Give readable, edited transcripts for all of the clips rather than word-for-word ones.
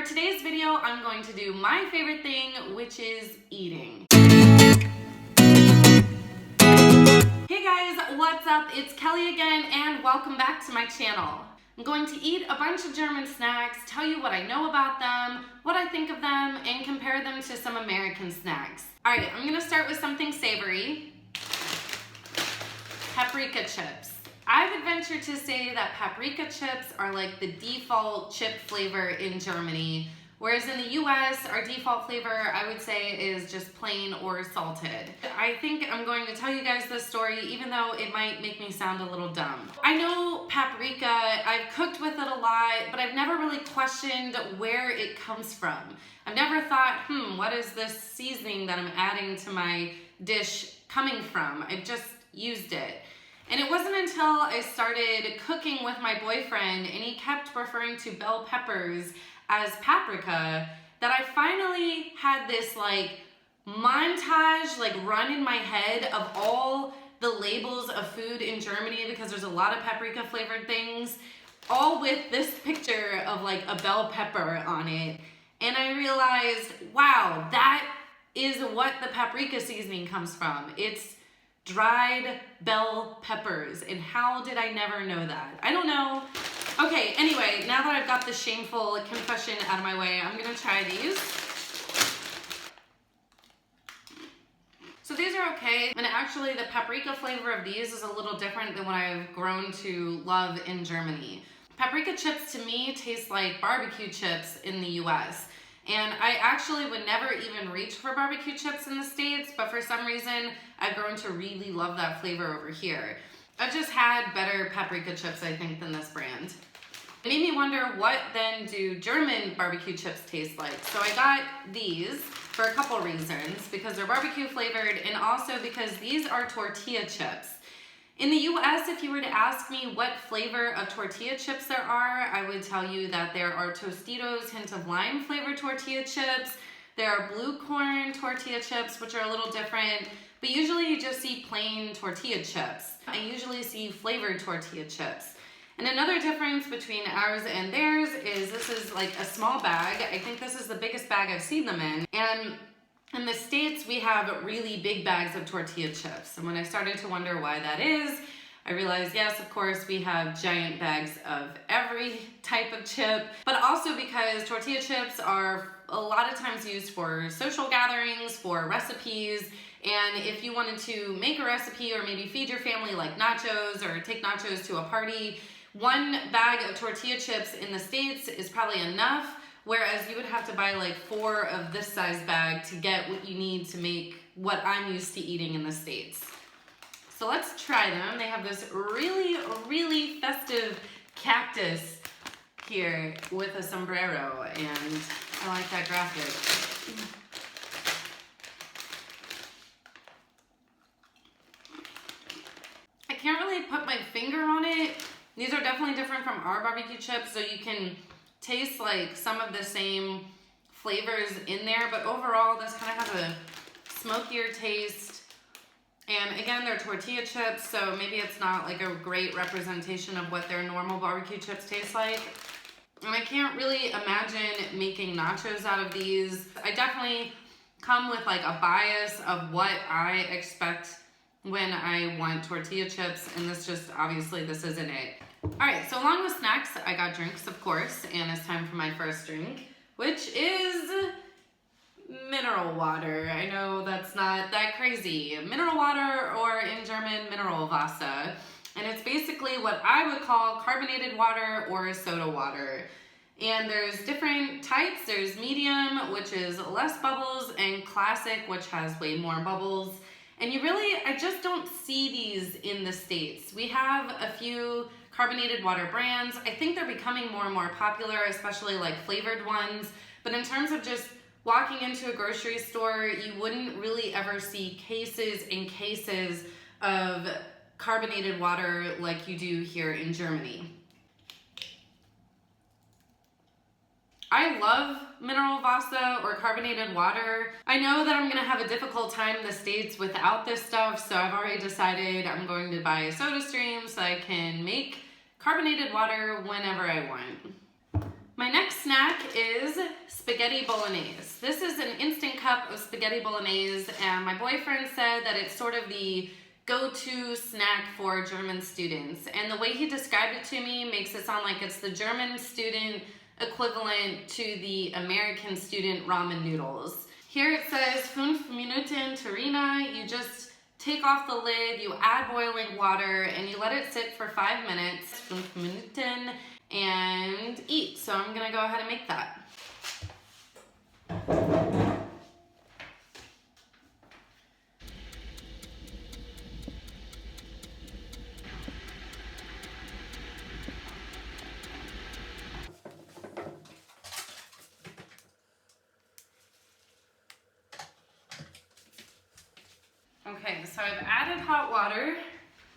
For today's video, I'm going to do my favorite thing, which is eating. Hey guys, what's up? It's Kelly again, and welcome back to my channel. I'm going to eat a bunch of German snacks, tell you what I know about them, what I think of them, and compare them to some American snacks. All right, I'm gonna start with something savory. Paprika chips. I would venture to say that paprika chips are like the default chip flavor in Germany, whereas in the US, our default flavor, I would say, is just plain or salted. I think I'm going to tell you guys this story, even though it might make me sound a little dumb. I know paprika, I've cooked with it a lot, but I've never really questioned where it comes from. I've never thought, what is this seasoning that I'm adding to my dish coming from? I've just used it. And it wasn't until I started cooking with my boyfriend and he kept referring to bell peppers as paprika that I finally had this montage run in my head of all the labels of food in Germany, because there's a lot of paprika flavored things, all with this picture of a bell pepper on it. And I realized, wow, that is what the paprika seasoning comes from. It's dried bell peppers. And how did I never know that? I don't know. Okay, anyway, now that I've got the shameful confession out of my way, I'm gonna try these. So these are okay, and actually the paprika flavor of these is a little different than what I've grown to love in Germany. Paprika chips to me taste like barbecue chips in the US. And I actually would never even reach for barbecue chips in the States, but for some reason, I've grown to really love that flavor over here. I've just had better paprika chips, I think, than this brand. It made me wonder, what then do German barbecue chips taste like? So I got these for a couple reasons, because they're barbecue flavored and also because these are tortilla chips. In the US, if you were to ask me what flavor of tortilla chips there are, I would tell you that there are Tostitos hint of lime flavored tortilla chips. There are blue corn tortilla chips, which are a little different, but usually you just see plain tortilla chips. I usually see flavored tortilla chips. And another difference between ours and theirs is this is a small bag. I think this is the biggest bag I've seen them in. And in the States, we have really big bags of tortilla chips. And when I started to wonder why that is, I realized, yes, of course, we have giant bags of every type of chip, but also because tortilla chips are a lot of times used for social gatherings, for recipes. And if you wanted to make a recipe or maybe feed your family like nachos or take nachos to a party, one bag of tortilla chips in the States is probably enough. Whereas you would have to buy 4 of this size bag to get what you need to make what I'm used to eating in the States. So let's try them. They have this really, really festive cactus here with a sombrero, and I like that graphic. I can't really put my finger on it. These are definitely different from our barbecue chips, so you can taste some of the same flavors in there, but overall this kind of has a smokier taste. And again, they're tortilla chips, so maybe it's not a great representation of what their normal barbecue chips taste like. And I can't really imagine making nachos out of these. I definitely come with a bias of what I expect when I want tortilla chips, and this isn't it. All right, so along with snacks, I got drinks, of course, and it's time for my first drink, which is mineral water. I know that's not that crazy. Mineral water, or in German, Mineralwasser. And it's basically what I would call carbonated water or soda water. And there's different types. There's medium, which is less bubbles, and classic, which has way more bubbles. And I just don't see these in the States. We have a few carbonated water brands. I think they're becoming more and more popular, especially flavored ones. But in terms of just walking into a grocery store, you wouldn't really ever see cases and cases of carbonated water like you do here in Germany. I love Mineralwasser or carbonated water. I know that I'm gonna have a difficult time in the States without this stuff, so I've already decided I'm going to buy a SodaStream so I can make carbonated water whenever I want. My next snack is spaghetti bolognese. This is an instant cup of spaghetti bolognese, and my boyfriend said that it's sort of the go-to snack for German students. And the way he described it to me makes it sound like it's the German student equivalent to the American student ramen noodles. Here it says 5 Minuten Terrina. You just take off the lid, you add boiling water, and you let it sit for 5 minutes, 5 Minuten, and eat. So I'm gonna go ahead and make that. Okay, so I've added hot water,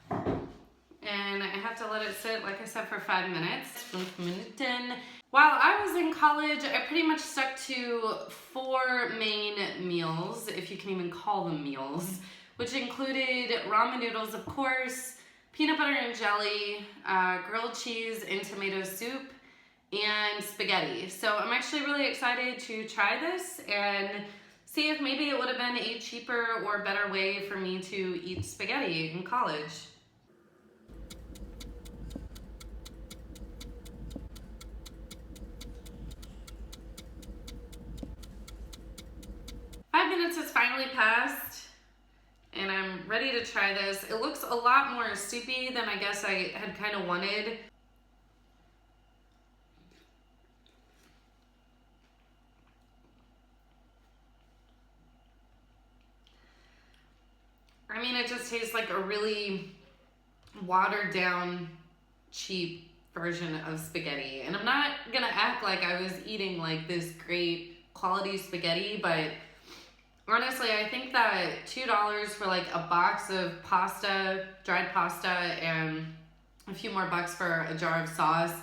and I have to let it sit, like I said, for 5 minutes. 5 Minuten. While I was in college, I pretty much stuck to 4 main meals, if you can even call them meals, which included ramen noodles, of course, peanut butter and jelly, grilled cheese and tomato soup, and spaghetti. So I'm actually really excited to try this and see if maybe it would have been a cheaper or better way for me to eat spaghetti in college. Five minutes has finally passed, and I'm ready to try this. It looks a lot more soupy than I guess I had kind of wanted. I mean, it just tastes like a really watered down, cheap version of spaghetti. And I'm not gonna act like I was eating like this great quality spaghetti, but honestly, I think that $2 for like a box of pasta, dried pasta, and a few more bucks for a jar of sauce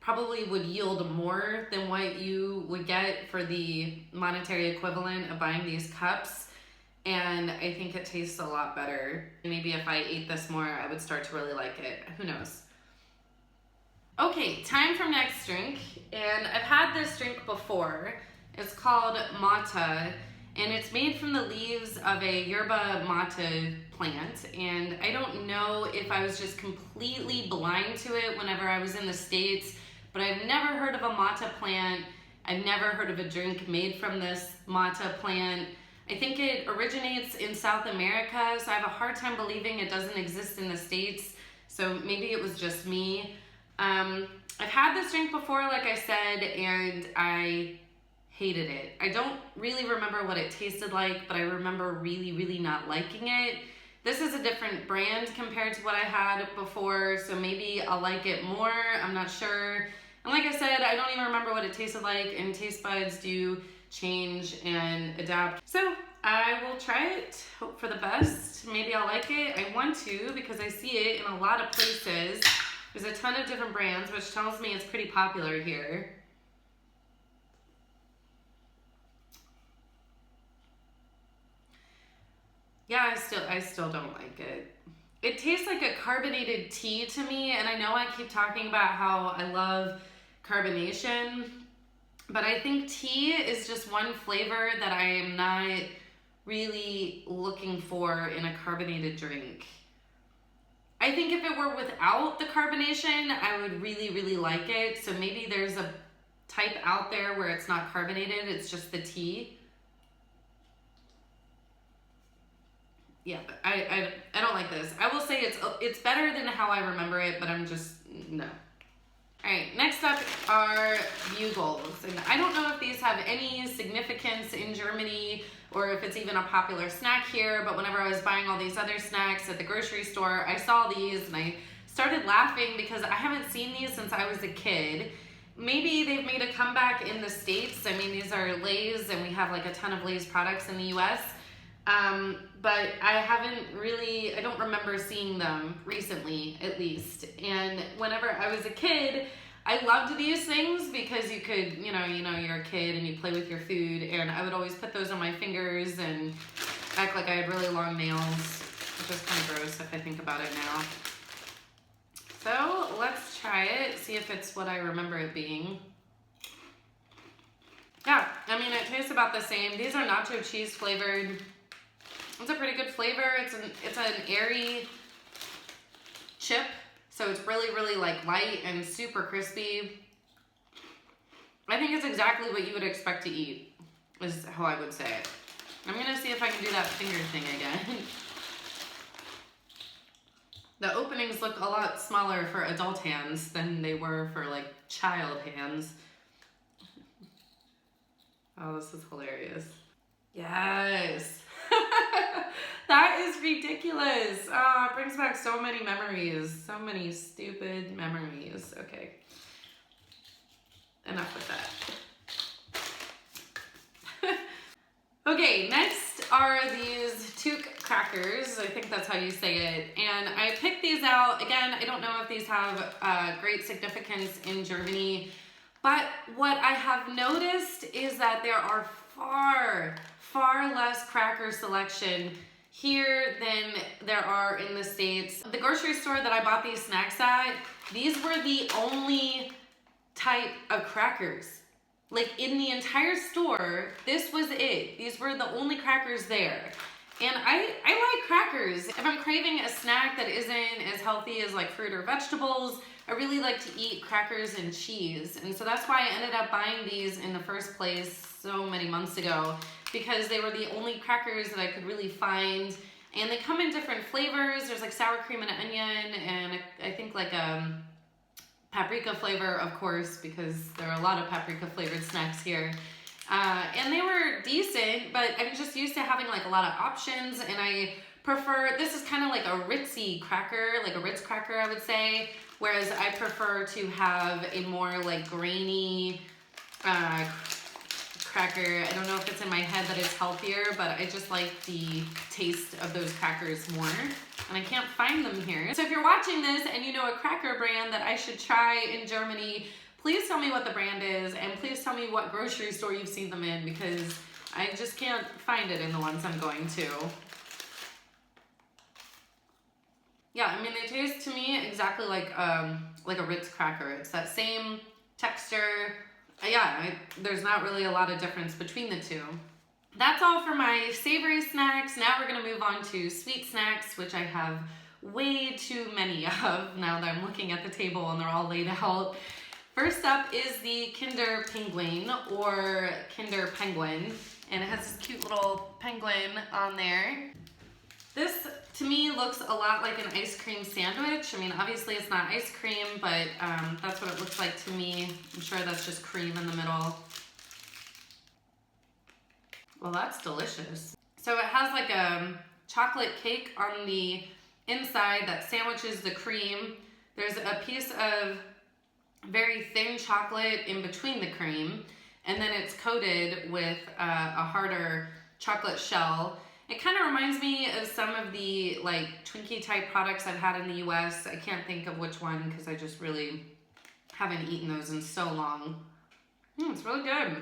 probably would yield more than what you would get for the monetary equivalent of buying these cups. And I think it tastes a lot better. Maybe if I ate this more, I would start to really like it. Who knows? Okay, time for next drink. And I've had this drink before. It's called Mata, and it's made from the leaves of a yerba mate plant. And I don't know if I was just completely blind to it whenever I was in the States, but I've never heard of a mata plant. I've never heard of a drink made from this mata plant. I think it originates in South America, so I have a hard time believing it doesn't exist in the States, so maybe it was just me. I've had this drink before, like I said, and I hated it. I don't really remember what it tasted like, but I remember really, really not liking it. This is a different brand compared to what I had before, so maybe I'll like it more, I'm not sure. And like I said, I don't even remember what it tasted like, and taste buds do change and adapt. So I will try it, hope for the best. Maybe I'll like it. I want to because I see it in a lot of places. There's a ton of different brands, which tells me it's pretty popular here. Yeah, I still don't like it. It tastes like a carbonated tea to me, and I know I keep talking about how I love carbonation, but I think tea is just one flavor that I am not really looking for in a carbonated drink. I think if it were without the carbonation, I would really, really like it. So maybe there's a type out there where it's not carbonated, it's just the tea. Yeah, but I don't like this. I will say it's better than how I remember it, but I'm just, no. All right, next up are bugles. And I don't know if these have any significance in Germany or if it's even a popular snack here, but whenever I was buying all these other snacks at the grocery store, I saw these and I started laughing because I haven't seen these since I was a kid. Maybe they've made a comeback in the States. I mean, these are Lay's, and we have like a ton of Lay's products in the US. But I don't remember seeing them recently, at least. And whenever I was a kid, I loved these things because you could, you're a kid and you play with your food, and I would always put those on my fingers and act like I had really long nails, which is kind of gross if I think about it now. So let's try it, see if it's what I remember it being. I mean, it tastes about the same. These are nacho cheese flavored. It's a pretty good flavor. It's an airy chip, so it's really, really like light and super crispy. I think it's exactly what you would expect to eat, is how I would say it. I'm gonna see if I can do that finger thing again. The openings look a lot smaller for adult hands than they were for like child hands. Oh, this is hilarious. Yes. That is ridiculous. Oh, it brings back so many memories. So many stupid memories. Okay. Enough with that. Okay, next are these Took crackers. I think that's how you say it. And I picked these out. Again, I don't know if these have great significance in Germany, but what I have noticed is that there are far less cracker selection here than there are in the States. The grocery store that I bought these snacks at, these were the only type of crackers. Like in the entire store, this was it. These were the only crackers there. And I like crackers. If I'm craving a snack that isn't as healthy as like fruit or vegetables, I really like to eat crackers and cheese. And so that's why I ended up buying these in the first place so many months ago, because they were the only crackers that I could really find. And they come in different flavors. There's like sour cream and onion, and I think like paprika flavor, of course, because there are a lot of paprika flavored snacks here. And they were decent, but I'm just used to having like a lot of options, and I prefer, this is kind of like a Ritzy cracker, like a Ritz cracker, I would say, whereas I prefer to have a more like grainy cracker. I don't know if it's in my head that it's healthier, but I just like the taste of those crackers more, and I can't find them here. So if you're watching this and you know a cracker brand that I should try in Germany, please tell me what the brand is, and please tell me what grocery store you've seen them in, because I just can't find it in the ones I'm going to. Yeah, I mean, they taste to me exactly like a Ritz cracker. It's that same texture. Yeah, there's not really a lot of difference between the two. That's all for my savory snacks. Now we're gonna move on to sweet snacks, which I have way too many of now that I'm looking at the table and they're all laid out. First up is the Kinder Penguin, or Kinder Penguin, and it has this cute little penguin on there. This, to me, looks a lot like an ice cream sandwich. I mean, obviously it's not ice cream, but that's what it looks like to me. I'm sure that's just cream in the middle. Well, that's delicious. So it has like a chocolate cake on the inside that sandwiches the cream. There's a piece of very thin chocolate in between the cream, and then it's coated with a harder chocolate shell. It kind of reminds me of some of the like Twinkie type products I've had in the US. I can't think of which one because I just really haven't eaten those in so long. It's really good.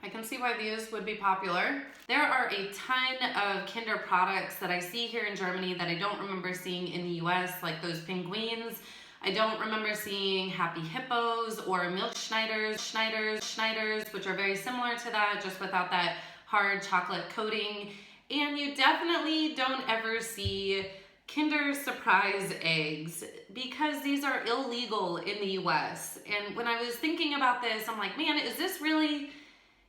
I can see why these would be popular. There are a ton of Kinder products that I see here in Germany that I don't remember seeing in the US, like those penguins. I don't remember seeing Happy Hippos or Schneiders, which are very similar to that, just without that hard chocolate coating. And you definitely don't ever see Kinder Surprise eggs, because these are illegal in the US. And when I was thinking about this, I'm like, man, is it really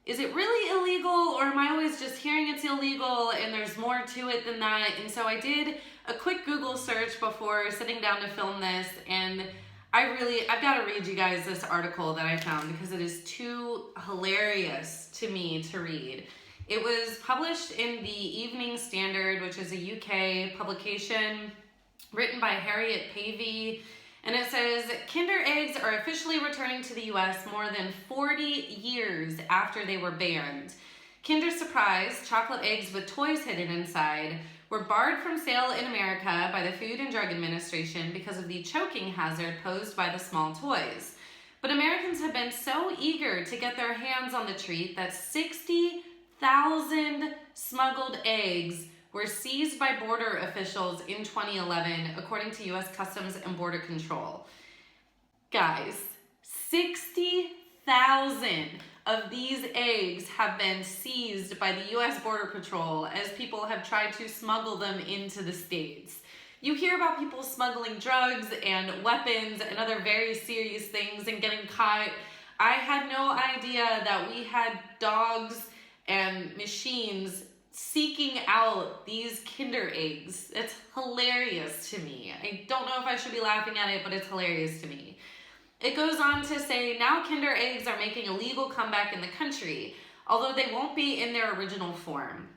illegal, or am I always just hearing it's illegal and there's more to it than that? And so I did a quick Google search before sitting down to film this, and I've got to read you guys this article that I found because it is too hilarious to me to read. It was published in the Evening Standard, which is a UK publication written by Harriet Pavey. And it says, Kinder eggs are officially returning to the US more than 40 years after they were banned. Kinder Surprise, chocolate eggs with toys hidden inside, were barred from sale in America by the Food and Drug Administration because of the choking hazard posed by the small toys. But Americans have been so eager to get their hands on the treat that 60,000 smuggled eggs were seized by border officials in 2011, according to U.S. Customs and Border Control. Guys, 60,000. of these eggs have been seized by the US Border Patrol as people have tried to smuggle them into the States. You hear about people smuggling drugs and weapons and other very serious things and getting caught. I had no idea that we had dogs and machines seeking out these Kinder eggs. It's hilarious to me. I don't know if I should be laughing at it, but it's hilarious to me. It goes on to say, now Kinder eggs are making a legal comeback in the country, although they won't be in their original form.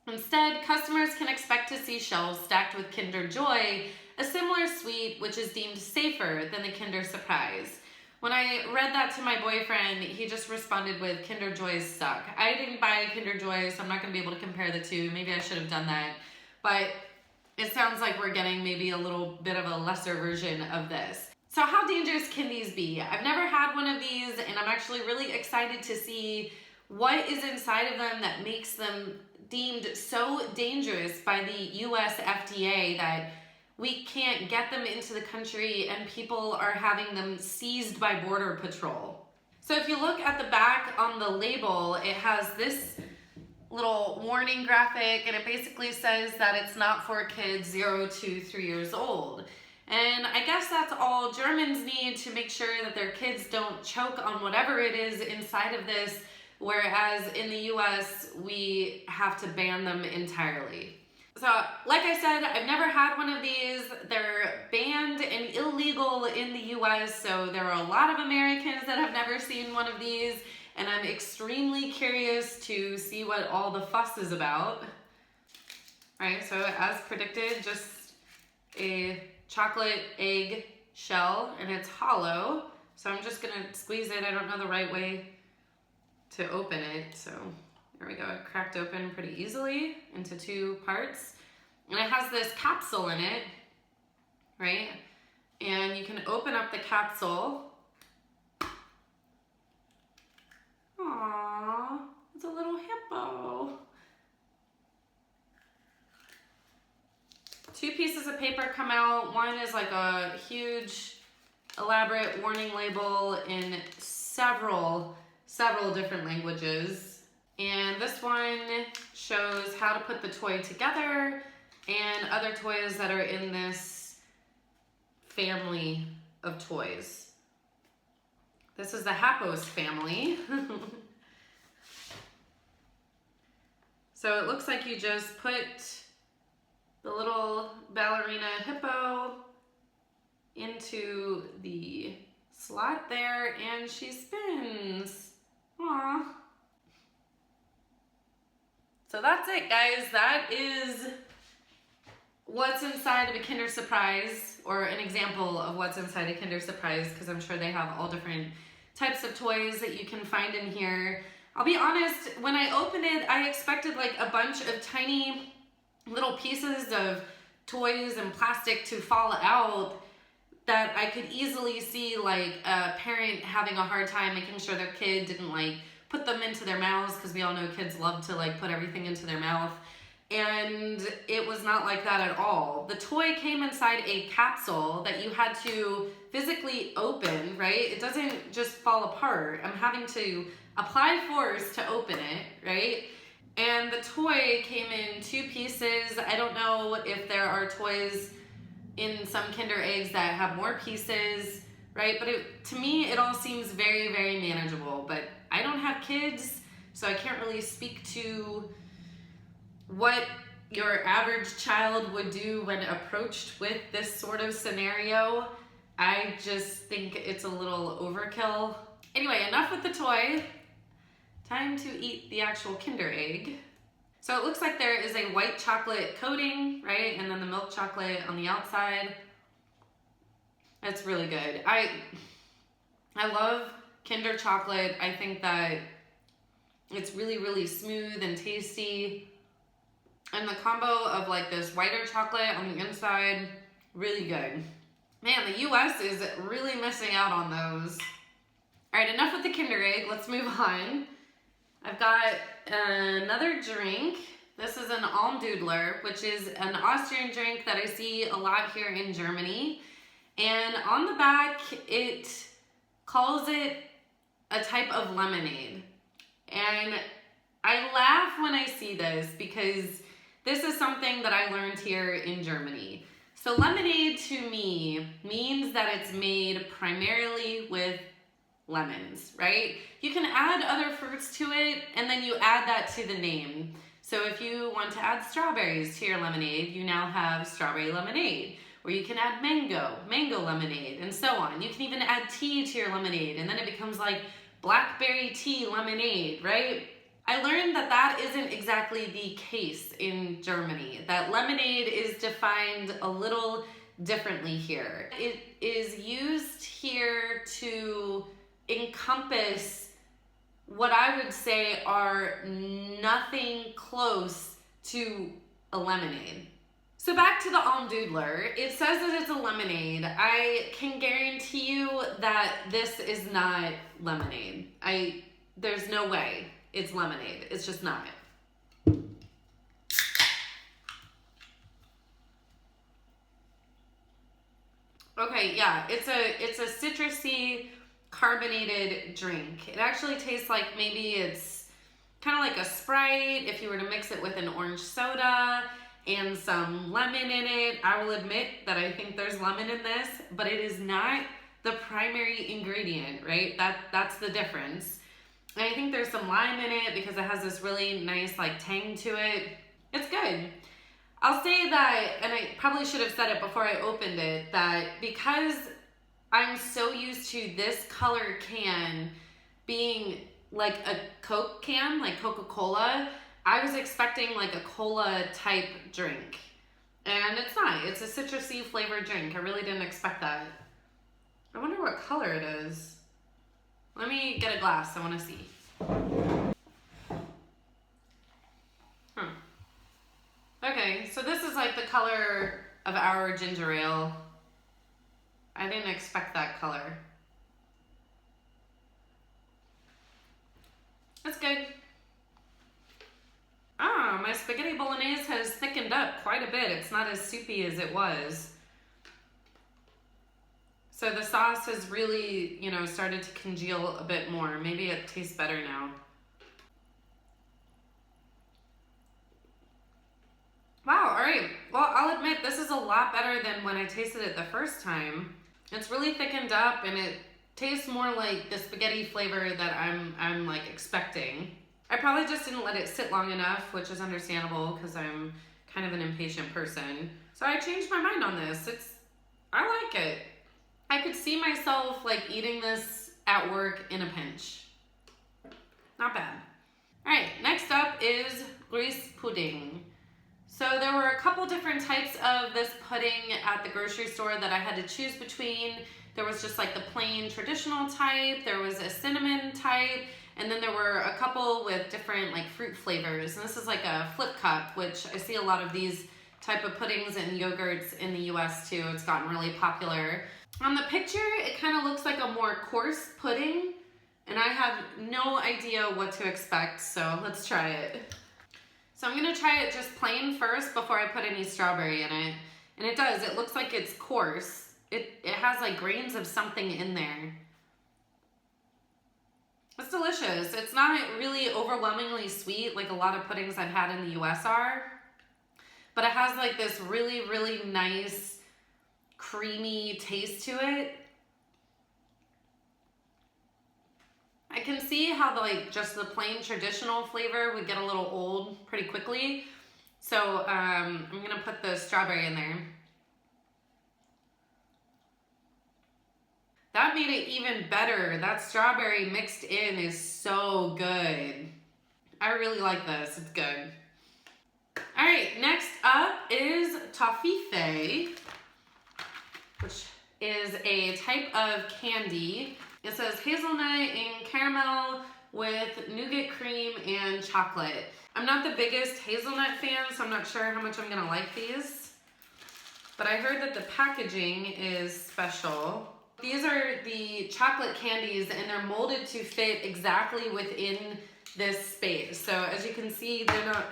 Instead, customers can expect to see shelves stacked with Kinder Joy, a similar sweet which is deemed safer than the Kinder Surprise. When I read that to my boyfriend, he just responded with, Kinder Joys suck. I didn't buy Kinder Joy, so I'm not going to be able to compare the two. Maybe I should have done that. But it sounds like we're getting maybe a little bit of a lesser version of this. So how dangerous can these be? I've never had one of these, and I'm actually really excited to see what is inside of them that makes them deemed so dangerous by the US FDA that we can't get them into the country and people are having them seized by Border Patrol. So if you look at the back on the label, it has this little warning graphic, and it basically says that it's not for kids 0 to 3 years old. And I guess that's all Germans need to make sure that their kids don't choke on whatever it is inside of this, whereas in the US, we have to ban them entirely. So, like I said, I've never had one of these. They're banned and illegal in the US, so there are a lot of Americans that have never seen one of these, and I'm extremely curious to see what all the fuss is about. Alright, so as predicted, just a chocolate egg shell, and it's hollow, so I'm just gonna squeeze it. I don't know the right way to open it, so there we go. It cracked open pretty easily into 2 parts, and it has this capsule in it, right? And you can open up the capsule. Aww, it's a little hippo. 2 pieces of paper come out. One is like a huge, elaborate warning label in several different languages. And this one shows how to put the toy together and other toys that are in this family of toys. This is the Happos family. So it looks like you just put the little ballerina hippo into the slot there, and she spins. Aww. So that's it, guys. That is what's inside of a Kinder Surprise, or an example of what's inside a Kinder Surprise, because I'm sure they have all different types of toys that you can find in here. I'll be honest, when I opened it, I expected like a bunch of tiny little pieces of toys and plastic to fall out that I could easily see like a parent having a hard time making sure their kid didn't like put them into their mouths, because we all know kids love to like put everything into their mouth. And it was not like that at all. The toy came inside a capsule that you had to physically open, right? It doesn't just fall apart. I'm having to apply force to open it, right? And the toy came in 2 pieces. I don't know if there are toys in some Kinder eggs that have more pieces, right? But to me, it all seems very, very manageable. But I don't have kids, so I can't really speak to what your average child would do when approached with this sort of scenario. I just think it's a little overkill. Anyway, enough with the toy. Time to eat the actual Kinder egg. So it looks like there is a white chocolate coating, right? And then the milk chocolate on the outside. It's really good. I love Kinder chocolate. I think that it's really, really smooth and tasty. And the combo of like this whiter chocolate on the inside, really good. Man, the US is really missing out on those. All right, enough with the Kinder egg. Let's move on. I've got another drink. This is an Almdudler, which is an Austrian drink that I see a lot here in Germany. And on the back, it calls it a type of lemonade. And I laugh when I see this because this is something that I learned here in Germany. So lemonade to me means that it's made primarily with lemons, right? You can add other fruits to it and then you add that to the name. So if you want to add strawberries to your lemonade, you now have strawberry lemonade. Or you can add mango lemonade, and so on. You can even add tea to your lemonade, and then it becomes like blackberry tea lemonade, right? I learned that that isn't exactly the case in Germany, that lemonade is defined a little differently here. It is used here to encompass what I would say are nothing close to a lemonade. So back to the Almdudler, it says that it's a lemonade. I can guarantee you that this is not lemonade. There's no way it's lemonade. It's just not. Okay, yeah, it's a citrusy carbonated drink. It actually tastes like maybe it's kind of like a Sprite if you were to mix it with an orange soda and some lemon in it. I will admit that I think there's lemon in this, but it is not the primary ingredient, right? That's the difference. And I think there's some lime in it because it has this really nice like tang to it. It's good. I'll say that, and I probably should have said it before I opened it, that because I'm so used to this color can being like a Coke can, like Coca-Cola, I was expecting like a cola type drink. And it's not. It's a citrusy flavored drink. I really didn't expect that. I wonder what color it is. Let me get a glass. I want to see. Okay, so this is like the color of our ginger ale. I didn't expect that color. That's good. Ah, my spaghetti bolognese has thickened up quite a bit. It's not as soupy as it was. So the sauce has really, started to congeal a bit more. Maybe it tastes better now. Wow, all right. Well, I'll admit this is a lot better than when I tasted it the first time. It's really thickened up and it tastes more like the spaghetti flavor that I'm like expecting. I probably just didn't let it sit long enough, which is understandable because I'm kind of an impatient person. So I changed my mind on this. I like it. I could see myself like eating this at work in a pinch. Not bad. All right, next up is grease pudding. So there were a couple different types of this pudding at the grocery store that I had to choose between. There was just like the plain traditional type, there was a cinnamon type, and then there were a couple with different like fruit flavors. And this is like a flip cup, which I see a lot of these type of puddings and yogurts in the US too. It's gotten really popular. On the picture, it kind of looks like a more coarse pudding, and I have no idea what to expect, so let's try it. So I'm gonna try it just plain first before I put any strawberry in it. And it does, it looks like it's coarse. It has like grains of something in there. It's delicious. It's not really overwhelmingly sweet like a lot of puddings I've had in the US are. But it has like this really, really nice, creamy taste to it. I can see how just the plain traditional flavor would get a little old pretty quickly. So I'm gonna put the strawberry in there. That made it even better. That strawberry mixed in is so good. I really like this, it's good. All right, next up is toffifee, which is a type of candy. It says hazelnut and caramel with nougat cream and chocolate. I'm not the biggest hazelnut fan, so I'm not sure how much I'm gonna like these. But I heard that the packaging is special. These are the chocolate candies and they're molded to fit exactly within this space. So as you can see, they're not,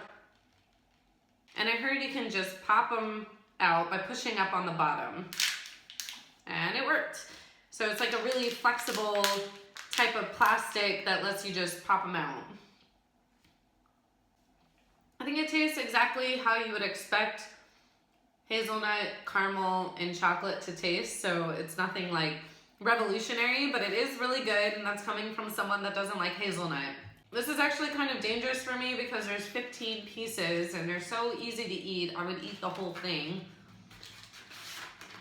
and I heard you can just pop them out by pushing up on the bottom. And it worked. So it's like a really flexible type of plastic that lets you just pop them out. think it tastes exactly how you would expect hazelnut, caramel, and chocolate to taste. So it's nothing like revolutionary, but it is really good, and that's coming from someone that doesn't like hazelnut. This is actually kind of dangerous for me because there's 15 pieces and they're so easy to eat. I would eat the whole thing.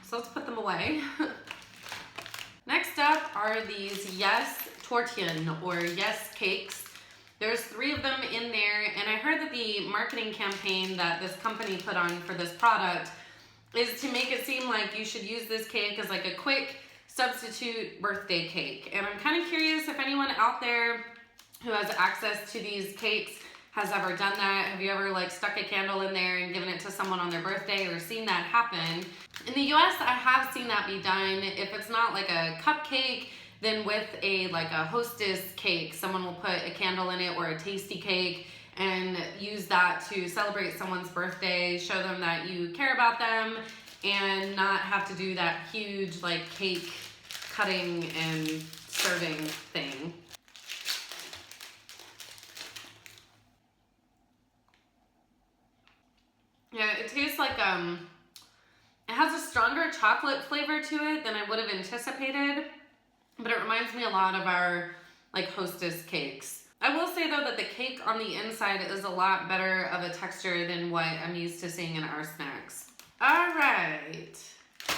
So let's put them away. Next up are these Yes Tortillon or Yes Cakes. There's 3 of them in there, and I heard that the marketing campaign that this company put on for this product is to make it seem like you should use this cake as like a quick substitute birthday cake. And I'm kind of curious if anyone out there who has access to these cakes has ever done that. Have you ever like stuck a candle in there and given it to someone on their birthday or seen that happen? In the US, I have seen that be done. If it's not like a cupcake, then with a hostess cake, someone will put a candle in it or a tasty cake and use that to celebrate someone's birthday, show them that you care about them, and not have to do that huge like cake cutting and serving thing. Yeah, it tastes like, it has a stronger chocolate flavor to it than I would have anticipated, but it reminds me a lot of our like hostess cakes. I will say though that the cake on the inside is a lot better of a texture than what I'm used to seeing in our snacks. All right,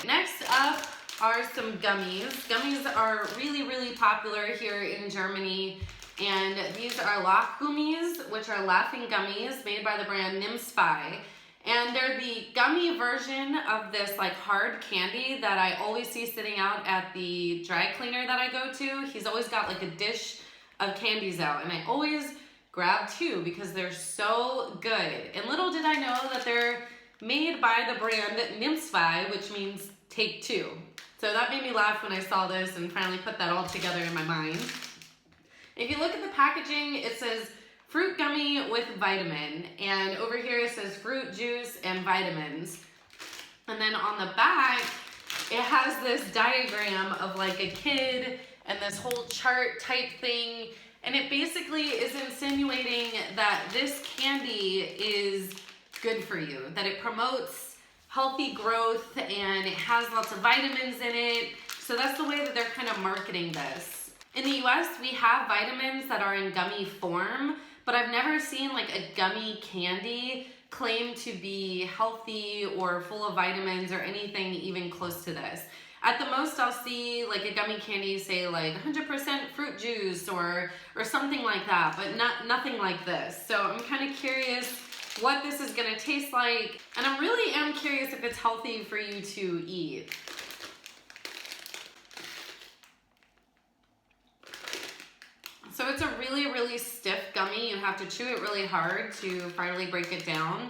next up are some gummies. Gummies are really, really popular here in Germany. And these are Lachgummis, which are laughing gummies made by the brand Nimm2. And they're the gummy version of this like hard candy that I always see sitting out at the dry cleaner that I go to. He's always got like a dish of candies out, and I always grab 2 because they're so good. And little did I know that they're made by the brand Nimm2, which means take 2. So that made me laugh when I saw this and finally put that all together in my mind. If you look at the packaging, it says fruit gummy with vitamin, and over here it says fruit juice and vitamins. And then on the back, it has this diagram of like a kid and this whole chart type thing, and it basically is insinuating that this candy is good for you, that it promotes healthy growth and it has lots of vitamins in it. So that's the way that they're kind of marketing this. In the US, we have vitamins that are in gummy form, but I've never seen like a gummy candy claim to be healthy or full of vitamins or anything even close to this. At the most, I'll see like a gummy candy say like 100% fruit juice or something like that, but nothing like this. So I'm kind of curious what this is gonna taste like, and I really am curious if it's healthy for you to eat. So it's a really, really stiff gummy. You have to chew it really hard to finally break it down.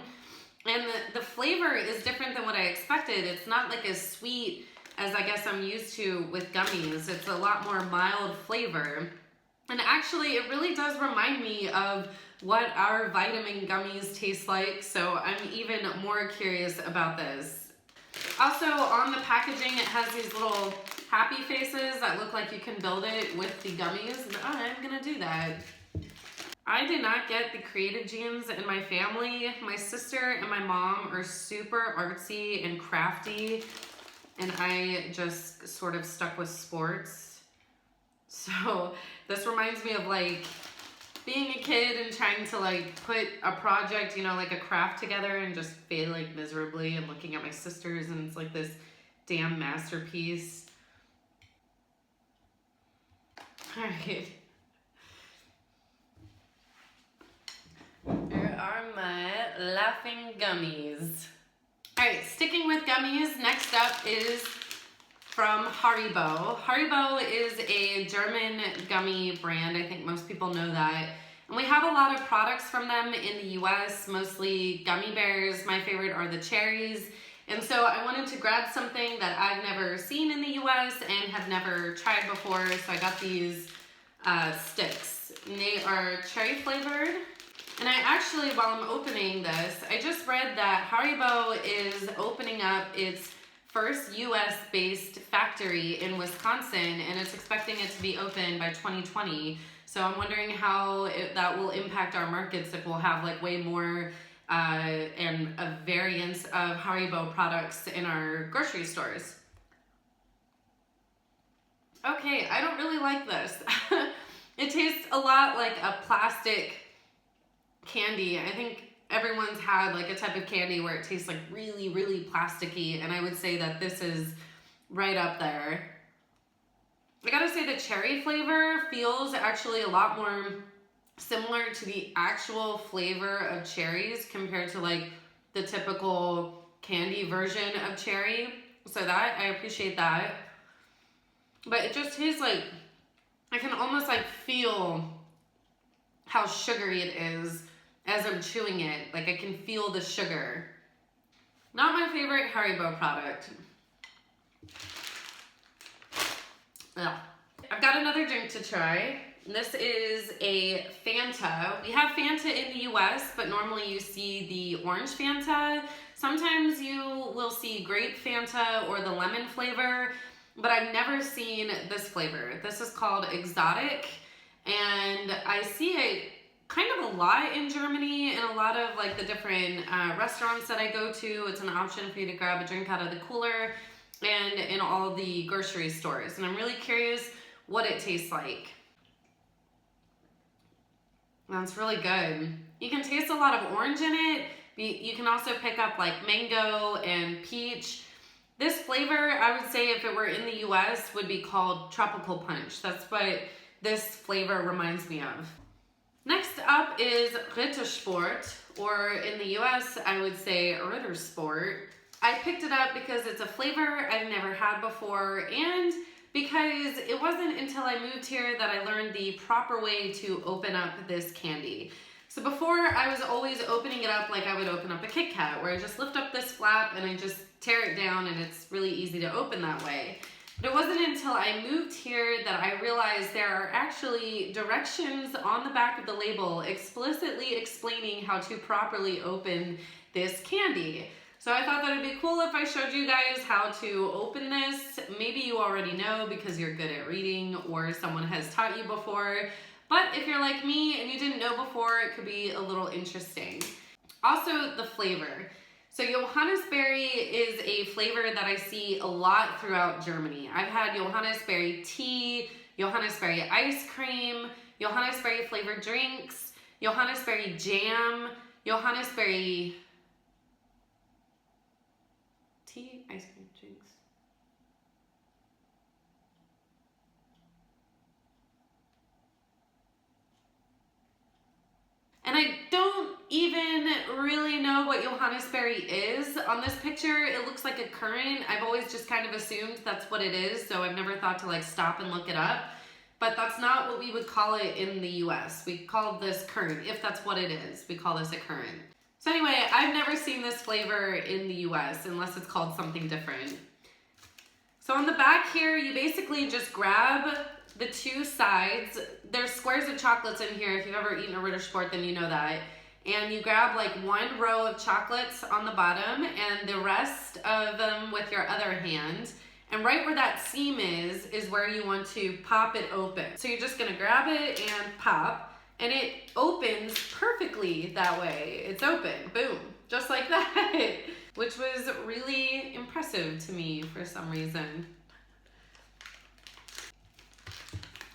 And the flavor is different than what I expected. It's not like as sweet as I guess I'm used to with gummies. It's a lot more mild flavor. And actually, it really does remind me of what our vitamin gummies taste like. So I'm even more curious about this. Also, on the packaging, it has these little happy faces that look like you can build it with the gummies. And I'm gonna do that. I did not get the creative genes in my family. My sister and my mom are super artsy and crafty, and I just sort of stuck with sports. So this reminds me of like being a kid and trying to like put a project, you know, like a craft together and just failing miserably, and looking at my sisters and it's like this damn masterpiece. All right. Here are my laughing gummies. All right, sticking with gummies, next up is from Haribo. Haribo is a German gummy brand. I think most people know that. And we have a lot of products from them in the US, mostly gummy bears. My favorite are the cherries. And so I wanted to grab something that I've never seen in the US and have never tried before. So I got these sticks. And they are cherry flavored. And I actually, while I'm opening this, I just read that Haribo is opening up its first US-based factory in Wisconsin, and it's expecting it to be open by 2020. So I'm wondering how that will impact our markets, if we'll have like way more and a variance of Haribo products in our grocery stores. Okay, I don't really like this. It tastes a lot like a plastic candy. I think everyone's had like a type of candy where it tastes like really, really plasticky, and I would say that this is right up there. I gotta say the cherry flavor feels actually a lot more similar to the actual flavor of cherries compared to like the typical candy version of cherry. So that, I appreciate that. But it just tastes like, I can almost like feel how sugary it is as I'm chewing it. Like I can feel the sugar. Not my favorite Haribo product. Ugh. I've got another drink to try. This is a Fanta. We have Fanta in the US, but normally you see the orange Fanta. Sometimes you will see grape Fanta or the lemon flavor, but I've never seen this flavor. This is called Exotic, and I see it kind of a lot in Germany and a lot of like the different restaurants that I go to. It's an option for you to grab a drink out of the cooler and in all the grocery stores. And I'm really curious what it tastes like. That's really good. You can taste a lot of orange in it. You can also pick up like mango and peach. This flavor, I would say if it were in the US, would be called tropical punch. That's what this flavor reminds me of. Next up is Rittersport, or in the US, I would say Rittersport. I picked it up because it's a flavor I've never had before, and because it wasn't until I moved here that I learned the proper way to open up this candy. So before, I was always opening it up like I would open up a Kit Kat, where I just lift up this flap and I just tear it down, and it's really easy to open that way. But it wasn't until I moved here that I realized there are actually directions on the back of the label explicitly explaining how to properly open this candy. So I thought that it'd be cool if I showed you guys how to open this. Maybe you already know because you're good at reading or someone has taught you before. But if you're like me and you didn't know before, it could be a little interesting. Also, the flavor. So Johannisberry is a flavor that I see a lot throughout Germany. I've had Johannisberry tea, Johannisberry ice cream, Johannisberry flavored drinks, Johannisberry jam, Johannisberry tea, ice cream, drinks. And I don't even really know what Johannisberry is. On this picture, it looks like a currant. I've always just kind of assumed that's what it is, so I've never thought to like stop and look it up. But that's not what we would call it in the US. We call this currant, if that's what it is. We call this a currant. So anyway, I've never seen this flavor in the US unless it's called something different. So on the back here, you basically just grab the two sides. There's squares of chocolates in here. If you've ever eaten a Rittersport, then you know that. And you grab like one row of chocolates on the bottom and the rest of them with your other hand. And right where that seam is where you want to pop it open. So you're just gonna grab it and pop, and it opens perfectly that way. It's open, boom, just like that, which was really impressive to me for some reason.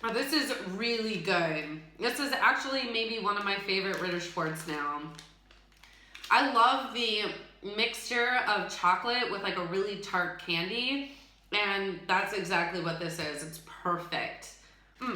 Oh, this is really good. This is actually maybe one of my favorite Rittersports now. I love the mixture of chocolate with like a really tart candy, and that's exactly what this is. It's perfect. I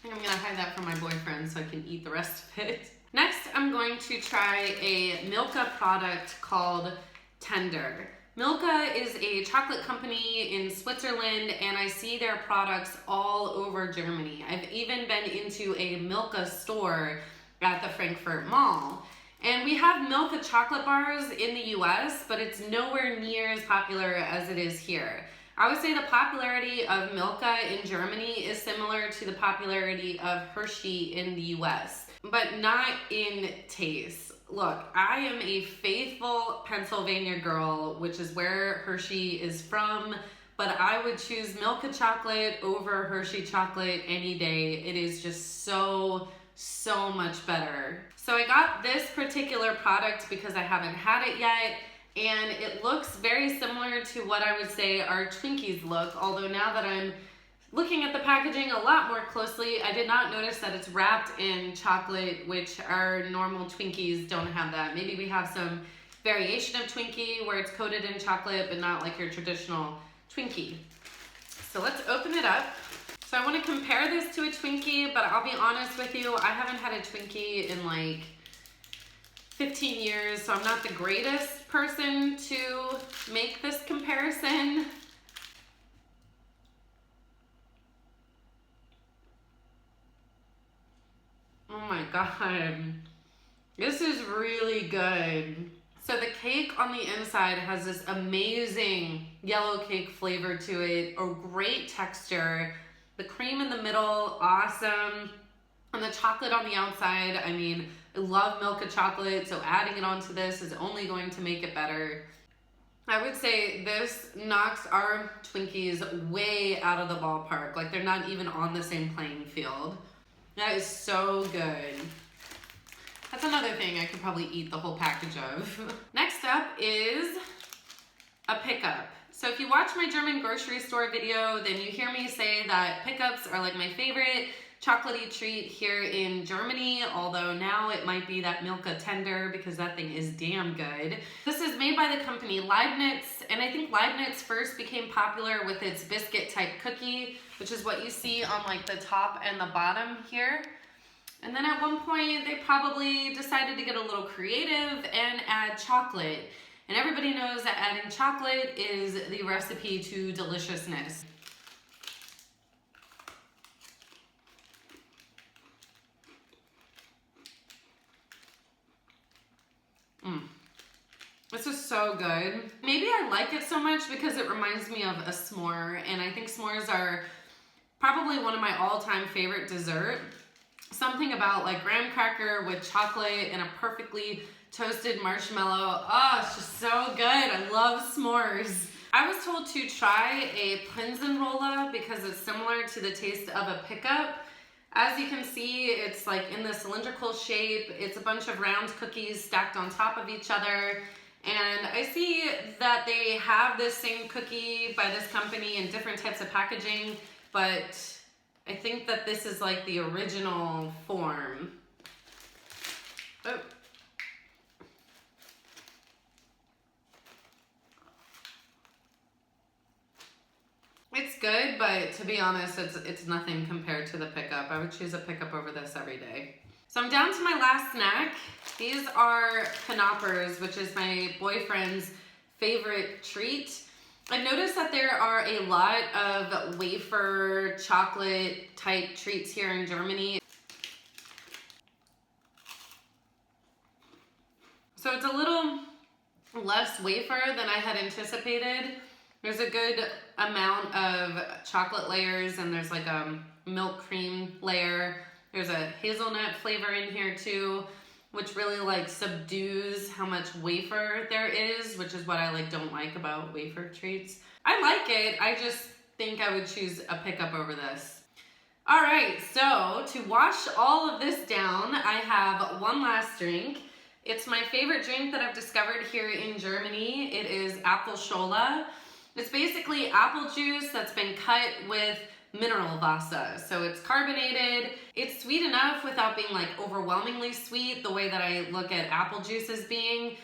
think I'm gonna hide that from my boyfriend so I can eat the rest of it. Next, I'm going to try a Milka product called Tender. Milka is a chocolate company in Switzerland, and I see their products all over Germany. I've even been into a Milka store at the Frankfurt Mall. And we have Milka chocolate bars in the US, but it's nowhere near as popular as it is here. I would say the popularity of Milka in Germany is similar to the popularity of Hershey in the US, but not in taste. Look, I am a faithful Pennsylvania girl, which is where Hershey is from, but I would choose Milka chocolate over Hershey chocolate any day. It is just so so much better. So I got this particular product because I haven't had it yet, and it looks very similar to what I would say our Twinkies look, although now that I'm looking at the packaging a lot more closely, I did not notice that it's wrapped in chocolate, which our normal Twinkies don't have that. Maybe we have some variation of Twinkie where it's coated in chocolate, but not like your traditional Twinkie. So let's open it up. So I want to compare this to a Twinkie, but I'll be honest with you, I haven't had a Twinkie in like 15 years, so I'm not the greatest person to make this comparison. Oh my God, this is really good. So the cake on the inside has this amazing yellow cake flavor to it, a great texture. The cream in the middle, awesome. And the chocolate on the outside, I mean, I love milk chocolate, so adding it onto this is only going to make it better. I would say this knocks our Twinkies way out of the ballpark. Like, they're not even on the same playing field. That is so good. That's another thing I could probably eat the whole package of. Next up is a pickup. So if you watch my German grocery store video, then you hear me say that pickups are like my favorite chocolatey treat here in Germany, although now it might be that Milka Tender because that thing is damn good. This is made by the company Leibniz, and I think Leibniz first became popular with its biscuit type cookie, which is what you see on like the top and the bottom here. And then at one point they probably decided to get a little creative and add chocolate. And everybody knows that adding chocolate is the recipe to deliciousness. This is so good. Maybe I like it so much because it reminds me of a s'more, and I think s'mores are probably one of my all-time favorite dessert. Something about like graham cracker with chocolate and a perfectly toasted marshmallow. Oh, it's just so good. I love s'mores. I was told to try a Pinzn Rolo because it's similar to the taste of a pickup. As you can see, it's like in the cylindrical shape. It's a bunch of round cookies stacked on top of each other. And I see that they have this same cookie by this company in different types of packaging, but I think that this is like the original form. Oh. It's good, but to be honest, it's nothing compared to the pickup. I would choose a pickup over this every day. So I'm down to my last snack. These are knoppers, which is my boyfriend's favorite treat. I've noticed that there are a lot of wafer chocolate type treats here in Germany. So it's a little less wafer than I had anticipated. There's a good amount of chocolate layers, and there's like a milk cream layer. There's a hazelnut flavor in here too, which really like subdues how much wafer there is, which is what I like don't like about wafer treats. I like it, I just think I would choose a pickup over this. All right, so to wash all of this down, I have one last drink. It's my favorite drink that I've discovered here in Germany. It is Apfelschorle. It's basically apple juice that's been cut with mineral Wasser. So it's carbonated. It's sweet enough without being like overwhelmingly sweet the way that I look at apple juice as being.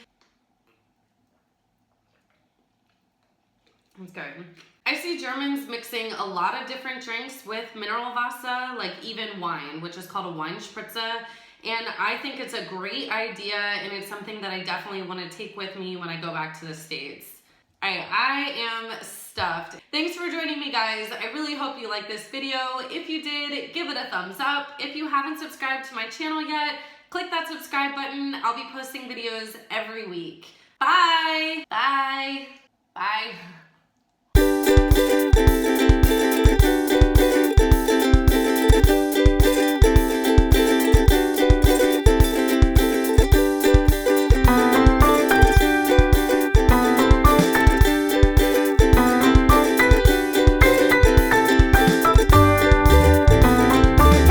It's good. I see Germans mixing a lot of different drinks with mineral Wasser, like even wine, which is called a wine spritzer. And I think it's a great idea, and it's something that I definitely want to take with me when I go back to the States. I am stuffed. Thanks for joining me, guys. I really hope you liked this video. If you did, give it a thumbs up. If you haven't subscribed to my channel yet, click that subscribe button. I'll be posting videos every week. Bye! Bye! Bye!